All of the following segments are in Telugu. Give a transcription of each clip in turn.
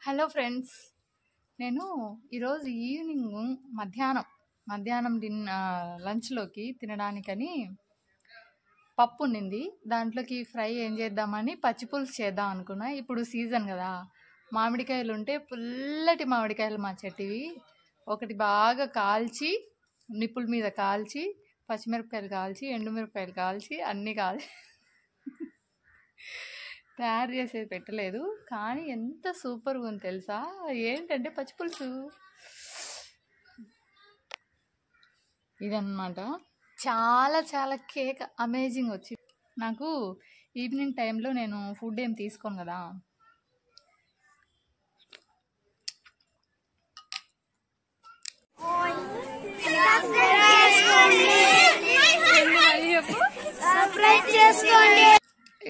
హలో ఫ్రెండ్స్, నేను ఈరోజు ఈవినింగ్ మధ్యాహ్నం లంచ్లోకి తినడానికని పప్పు ఉండింది. దాంట్లోకి ఫ్రై ఏం చేద్దామని పచ్చిపులుసు చేద్దాం అనుకున్నా. ఇప్పుడు సీజన్ కదా, మామిడికాయలు ఉంటే పుల్లటి మామిడికాయలు మా చెట్టువి. ఒకటి బాగా కాల్చి, నిప్పుల మీద కాల్చి, పచ్చిమిరపకాయలు కాల్చి, ఎండుమిరపకాయలు కాల్చి, అన్నీ కాల్చి తయారు చేసేది పెట్టలేదు. కానీ ఎంత సూపర్గా ఉంది తెలుసా? ఏంటంటే పచ్చిపులుసు ఇదన్నమాట. చాలా చాలా కేక్ అమేజింగ్ వచ్చింది. నాకు ఈవినింగ్ టైంలో నేను ఫుడ్ ఏం తీసుకోను కదా,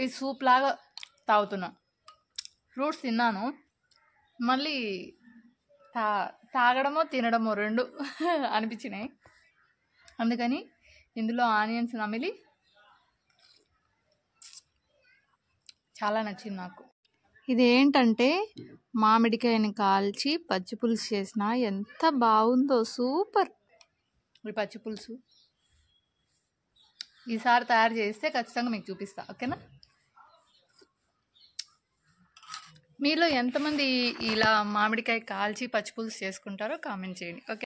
ఈ సూప్ లాగా తాగుతున్నా. ఫ్రూట్స్ తిన్నాను, మళ్ళీ తాగడమో తినడమో రెండు అనిపించినాయి. అందుకని ఇందులో ఆనియన్స్ నమిలి చాలా నచ్చింది నాకు. ఇదేంటంటే మామిడికాయని కాల్చి పచ్చిపులుసు చేసిన, ఎంత బాగుందో, సూపర్. ఈ పచ్చిపులుసు ఈసారి తయారు చేస్తే ఖచ్చితంగా మీకు చూపిస్తా, ఓకేనా? మీలో ఎంతమంది ఇలా మామిడికాయ కాల్చి పచ్చిపులుసు చేసుకుంటారో కామెంట్ చేయండి, ఓకే?